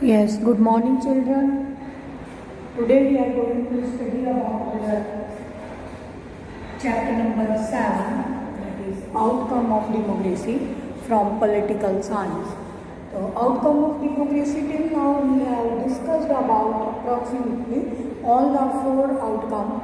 Yes, good morning children. Today we are going to study about chapter number 7, that is outcome of democracy from political science. So outcome of democracy till now we have discussed about approximately all the 4 outcomes.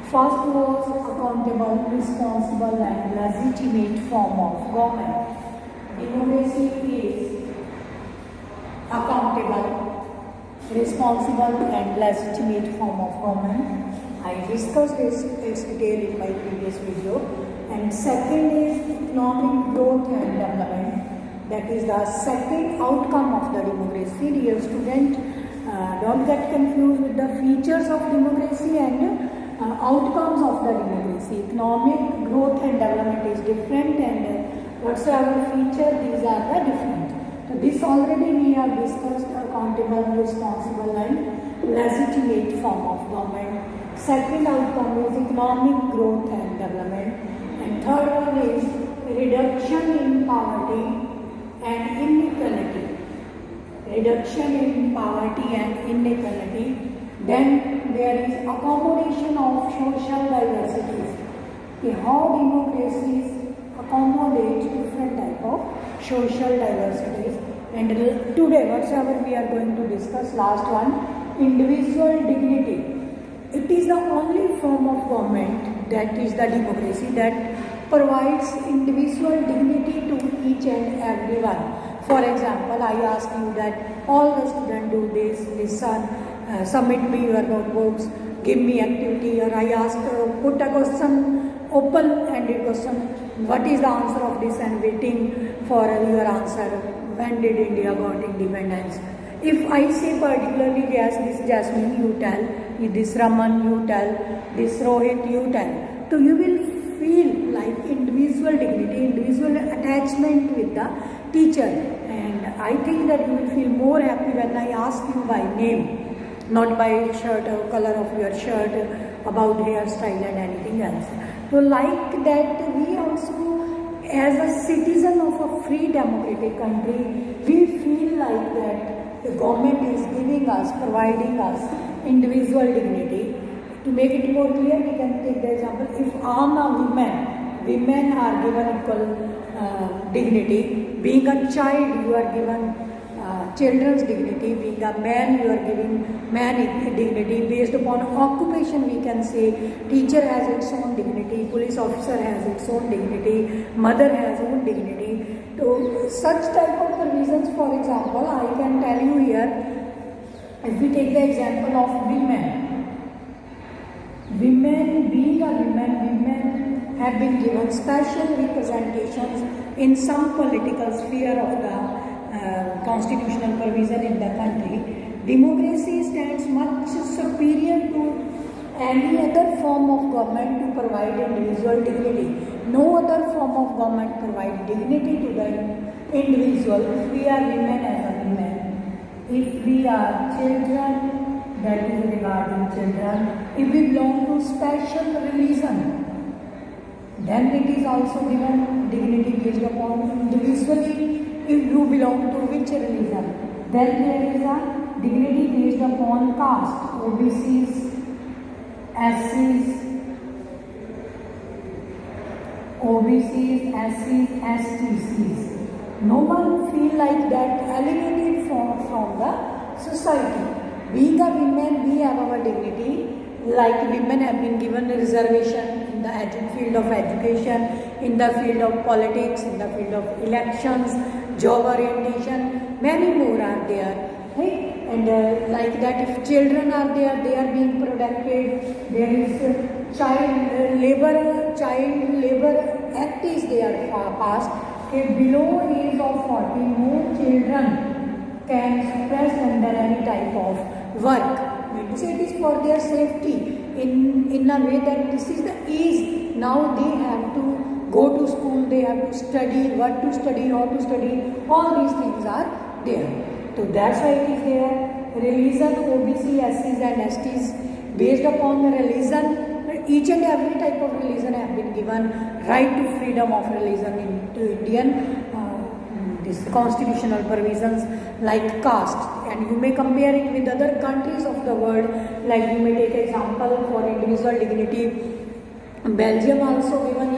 First was accountable, responsible and legitimate form of government. Democracy is accountable, responsible and legitimate form of government. I discussed this in detail in my previous video. And second is economic growth and development. That is the second outcome of the democracy. Dear student, don't get confused with the features of democracy and outcomes of the democracy. Economic growth and development is different, and whatsoever feature, these are the different. So this already we have discussed accountable, responsible and legitimate form of government. Second outcome is economic growth and development. And third one is reduction in poverty and inequality. Reduction in poverty and inequality. Then there is accommodation of social diversities. Okay, how democracies accommodate different type of social diversities. And today whatsoever we are going to discuss, last one, individual dignity. It is the only form of government, that is the democracy, that provides individual dignity to each and everyone. For example, I ask you that all the students do this, listen, submit me your notebooks, give me activity, or I ask, put a question, open-ended question, what is the answer of this, and waiting for your answer. When did India got independence? If I say particularly, yes, this Jasmine you tell, this Raman you tell, this Rohit you tell, so you will feel like individual dignity, individual attachment with the teacher, and I think that you will feel more happy when I ask you by name, not by shirt or color of your shirt, about hairstyle and anything else. So like that, we also, as a citizen of a free democratic country, we feel like that the government is giving us, providing us individual dignity. To make it more clear, we can take the example, if women are given equal dignity. Being a child, you are given children's dignity. Being a man, you are giving man dignity. Based upon occupation, we can say teacher has its own dignity, police officer has its own dignity, mother has own dignity. So such type of provisions, for example, I can tell you here, if we take the example of women. Being a women have been given special representations in some political sphere of the constitutional provision in the country. Democracy stands much superior to any other form of government to provide individual dignity. No other form of government provides dignity to the individual. If we are women as a women, if we are children, that is regarding children, if we belong to special religion, then it is also given dignity based upon individually. If you belong to which religion, then there is a dignity based upon caste, OBCs, SCs, STCs. No one feel like that alienated from the society. Being a women, we have our dignity. Like women have been given a reservation in the field of education, in the field of politics, in the field of elections, job orientation, many more are there. Right? And like that, if children are there, they are being protected. There is child labor act is there passed. If below age of 40, no children can suppress under any type of work. It is for their safety in a way that this is the ease. Now they have to go to school, they have to study, what to study, how to study, all these things are there. So that's why it is there. Religion, OBC, SCs and STs, based upon the religion, each and every type of religion have been given right to freedom of religion into Indian this constitutional provisions like caste, and you may compare it with other countries of the world, like you may take example for individual dignity. Belgium also even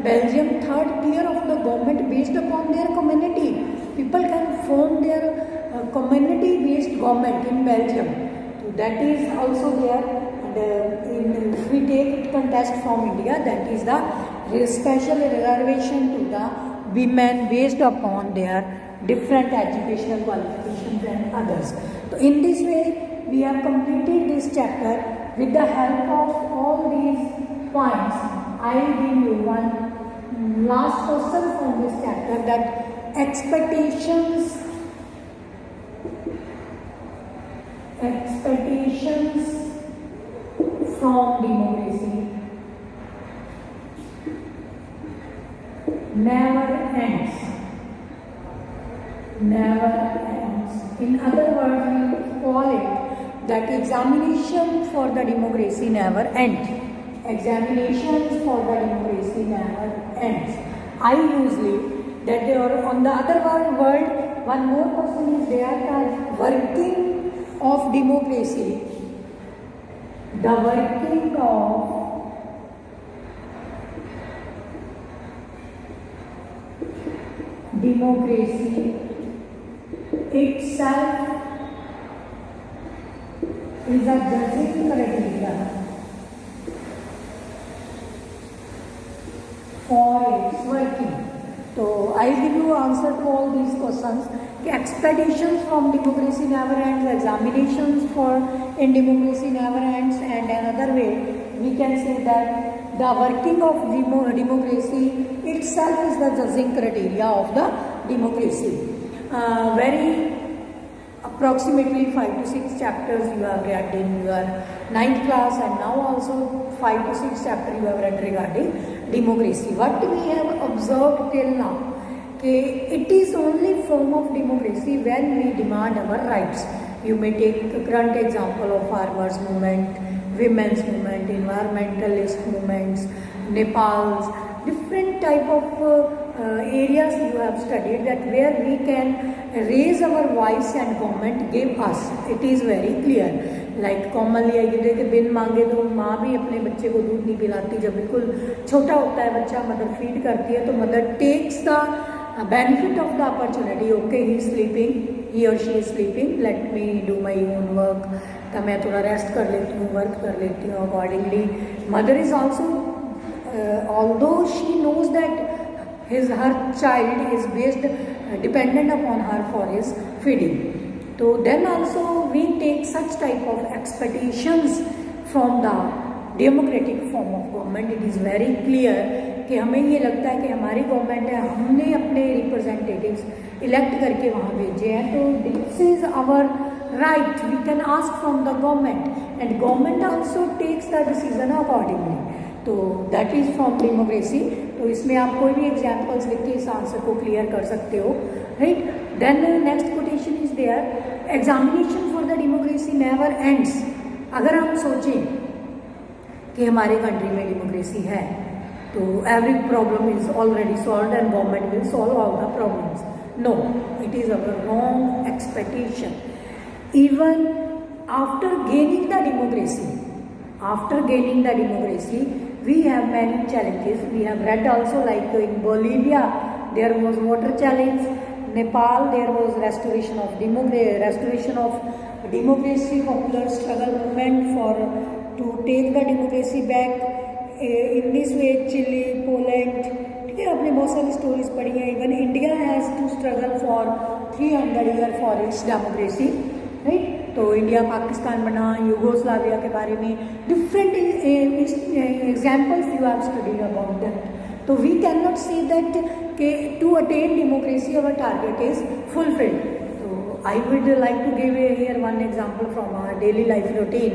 Belgium third tier of the government based upon their community. People can form their community based government in Belgium. So that is also there. And if we take contest from India, that is the special reservation to the women based upon their different educational qualifications and others. So in this way, we have completed this chapter with the help of all these points. I will give you one last question from this chapter, that expectations from democracy never ends. In other words, we call it that examination for the democracy never ends. Examinations for the democracy never ends. I usually that there are on the other world, one more person is there, that working of democracy. The working of democracy itself is a judging criteria for its working. So I give you answer to all these questions. Expectations from democracy never ends, examinations for in democracy never ends, and another way we can say that the working of democracy itself is the judging criteria of the democracy. Very approximately 5 to 6 chapters you have read in your 9th class, and now also 5 to 6 chapters you have read regarding democracy. What we have observed till now, it is only form of democracy when we demand our rights. You may take a current example of farmers movement, women's movement, environmentalist movements, Nepal's different type of areas you have studied, that where we can raise our voice and government give us. It is very clear. Like commonly I कहते हैं कि बिन मांगे तो माँ भी अपने बच्चे को दूध नहीं पिलाती. जब बिल्कुल छोटा होता है बच्चा, मदर फीड करती है, तो mother takes the benefit of the opportunity. Okay, he is sleeping, he or she is sleeping, let me do my own work. तो मैं थोड़ा रेस्ट कर लेती हूँ, वर्क कर लेती हूँ. Accordingly, mother is also, although she knows that her child is based dependent upon her for his feeding. So then also we take such type of expectations from the democratic form of government. It is very clear कि हमें ये लगता है कि हमारी government है, हमने अपने रिप्रेजेंटेटिव्स इलेक्ट करके वहाँ भेजे हैं, तो this is our right. We can ask from the government and government also takes the decision accordingly. तो दैट इज फ्रॉम डेमोक्रेसी. तो इसमें आप कोई भी एग्जाम्पल्स लिख के इस आंसर को क्लियर कर सकते हो, right. Then next quotation is there, examination for the democracy never ends. अगर हम सोचें कि हमारे कंट्री में डेमोक्रेसी है, तो every problem is already solved and government will solve all the problems. No, it is our wrong expectation. Even after gaining the democracy, we have many challenges. We have read also, like in Bolivia there was water challenge, Nepal there was restoration of democracy, popular struggle movement for to take the democracy back. In this way Chile, Poland, ठीक है, आपने बहुत सारी stories पढ़ी है. Even India has to struggle for 300 year for its democracy, right. तो India Pakistan बना, Yugoslavia के बारे में different examples you have studied about that. तो we can not say that कि to attain democracy our target is fulfilled. तो I would like to give here one example from our daily life routine.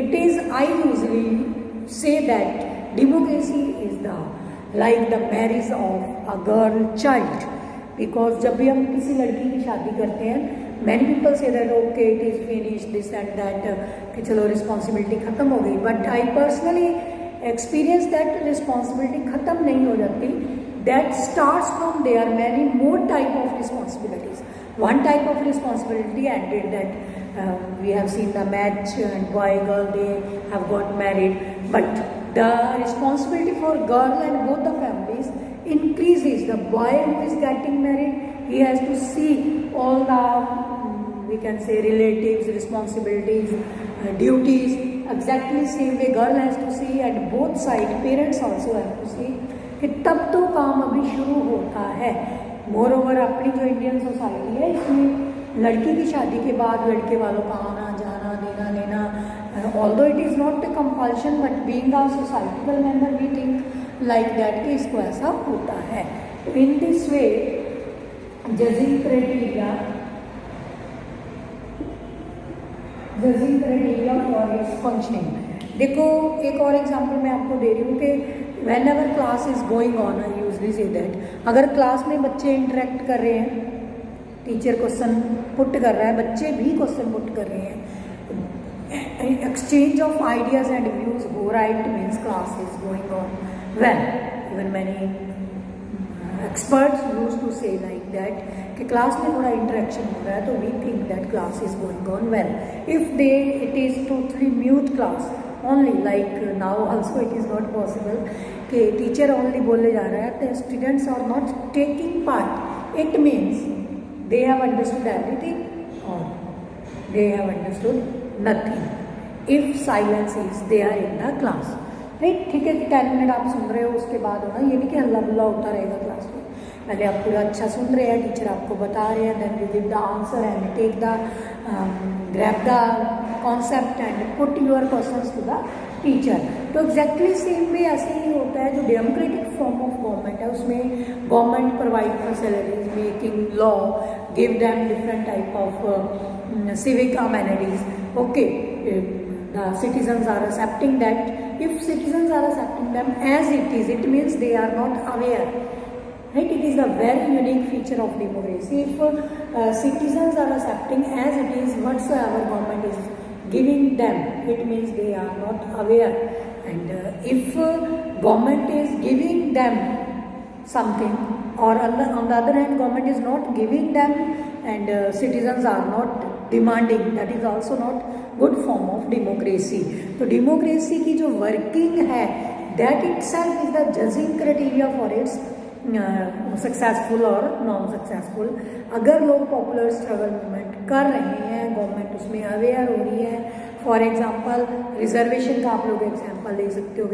It is, I usually say that democracy is like the marriage of a girl child, because जब भी हम किसी लड़की की शादी करते हैं, many people say that okay it is finished this and that, कि चलो रिस्पॉन्सिबिलिटी ख़त्म हो गई. But I personally experience that responsibility ख़त्म नहीं हो जाती. that starts from there many more type of responsibilities. One type of responsibility ended that we have seen the match and boy girl they have got married, but the responsibility for girl and both the families increases. The boy who is getting married, he has to see all the we can say relatives, responsibilities, duties. Exactly same way girl has to see, and both side parents also have to see कि तब तो काम अभी शुरू होता है. More over अपनी जो इंडियन सोसाइटी है इसमें लड़की की शादी के बाद लड़के वालों का आना जाना देना लेना, although it is not a compulsion but being a societical member we think like that कि इसको ऐसा होता है. In this way judging criteria for its functioning. देखो एक और एग्जांपल मैं आपको दे रही हूँ कि when ever class is going on, I usually say that अगर क्लास में बच्चे इंटरेक्ट कर रहे हैं, टीचर क्वेश्चन पुट कर रहा है, बच्चे भी क्वेश्चन पुट कर रहे हैं, exchange of ideas and views हो रहा है, it means class is going on well. Even many experts use to say like that कि क्लास में थोड़ा इंटरेक्शन हो रहा है तो we think that class is going on well. If they it is totally mute class only, like now also it is not possible कि teacher only बोलने जा रहा है तो students are not taking part, it means they have understood everything और they have understood nothing if silence is they are in the class. Right, ठीक है कि 10 मिनट आप सुन रहे हो उसके बाद होना ये नहीं कि हल्ला बुल्ला होता रहेगा क्लास में. पहले आप पूरा अच्छा सुन रहे हैं, टीचर आपको बता रहे हैं, then you give the answer and take the grab the concept and put your questions to the teacher. तो एग्जैक्टली सेम वे ऐसे ही होता है. जो डेमोक्रेटिक फॉर्म ऑफ गवर्नमेंट है उसमें government provide facilities, making law, give them different type of civic amenities. Okay, the citizens are accepting that. If citizens are accepting them as it is, it means they are not aware. Right? It is the very unique feature of democracy. If citizens are accepting as it is whatsoever government is giving them, it means they are not aware. And if government is giving them something, or on the other hand government is not giving them and citizens are not demanding, that is also not good form of democracy. तो democracy की जो working है that itself is the judging criteria for its successful और non successful. अगर लोग popular struggle movement कर रहे हैं, गवर्नमेंट उसमें अवेयर हो रही है. फॉर एग्जांपल रिजर्वेशन का आप लोग एग्जांपल ले सकते हो.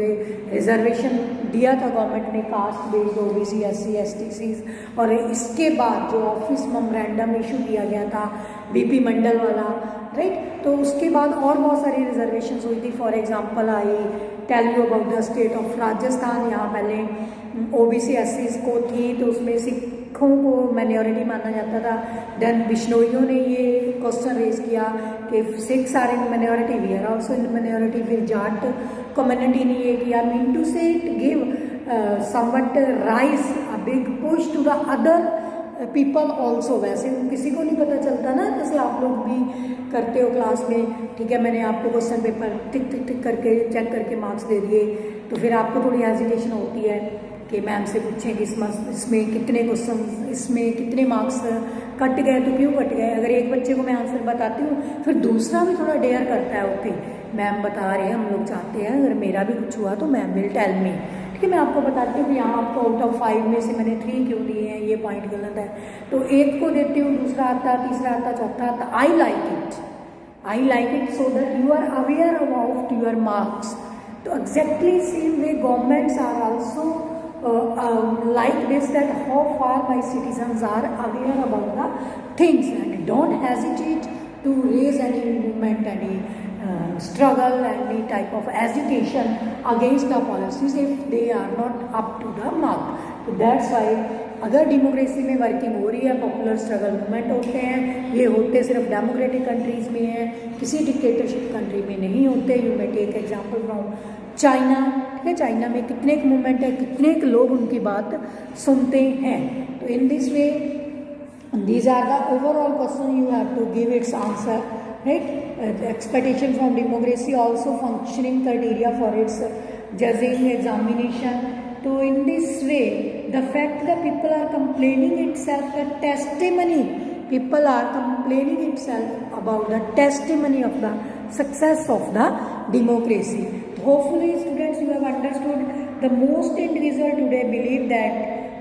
रिजर्वेशन दिया था गवर्नमेंट ने caste based OBC SC ST, और इसके बाद जो ऑफिस मेमोरेंडम इशू किया गया था बीपी मंडल वाला, राइट, तो उसके बाद और बहुत सारी रिजर्वेशन हुई थी. For example I tell you about the state of Rajasthan. यहाँ पहले ओबीसी एससी को थी तो उसमें सिखों को माइनॉरिटी माना जाता था. देन बिश्नोइयों ने ये क्वेश्चन रेज किया कि Sikhs are in minority, we are also in minority. फिर जाट कम्युनिटी ने ये किया. Mean to say it give somewhat rise a big push to the other people also. वैसे किसी को नहीं पता चलता ना, जैसे आप लोग भी करते हो क्लास में. ठीक है, मैंने आपको क्वेश्चन पेपर टिक टिक टिक करके चेक करके मार्क्स दे दिए, तो फिर आपको थोड़ी हेजिटेशन होती है कि मैम से पूछें कि इसमें कितने क्वेश्चन, इसमें कितने मार्क्स कट गए, तो क्यों कट गए. अगर एक बच्चे को मैं आंसर बताती हूँ फिर दूसरा भी थोड़ा डेयर करता है, ओके मैम बता रहे हैं, हम लोग चाहते हैं अगर मेरा भी कुछ हुआ तो मैम विल टेल मी. ठीक है, मैं आपको बताती हूँ कि यहाँ आपको आउट ऑफ 5 में से मैंने 3 क्यों दिए हैं, ये पॉइंट गलत है. तो एक को देती हूँ, दूसरा आता, तीसरा आता, चौथा आता. I like it so that you are aware about your marks. तो exactly same way governments are also like this, that how far my citizens are aware about the things and don't hesitate to raise any movement, any struggle, any type of agitation against the policies if they are not up to the mark. So that's why अगर democracy में working हो रही है, popular struggle movement होते हैं, ये होते सिर्फ डेमोक्रेटिक कंट्रीज़ में हैं, किसी डिक्टेटरशिप कंट्री में नहीं होते. You may take example from China. ठीक है, चाइना में कितने एक मूवमेंट है, कितने एक लोग उनकी बात सुनते हैं. तो in this way these are the overall question you have to give its answer. Right, expectation from democracy, also functioning criteria for its judging examination, तो in this way, the fact that people are complaining itself the testimony, people are complaining itself about the testimony of the success of the democracy. Hopefully students, you have understood the most individual today believe that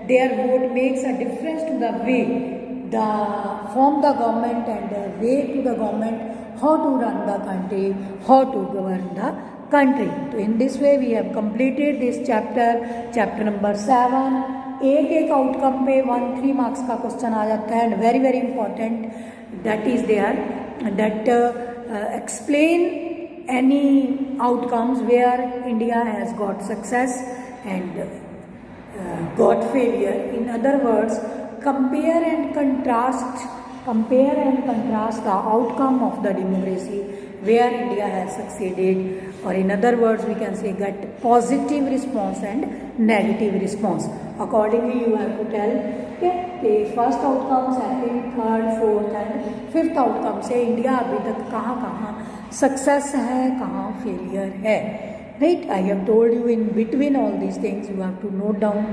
their vote makes a difference to the way the form the government and the way to the government how to run the country, how to govern the country. So in this way we have completed this chapter number 7. एक outcome पे 1-3 marks का question आ जाता है, and very very important that is there that explain any outcomes where India has got success and got failure. In other words, compare and contrast the outcome of the democracy where India has succeeded, or in other words we can say get positive response and negative response. Accordingly you have to tell the first outcome, second, third, fourth and fifth outcome से India अभी तक कहाँ success है, कहाँ failure है. Right, I have told you in between all these things, you have to note down.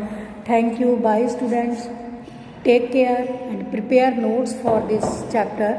Thank you. Bye students, take care and prepare notes for this chapter.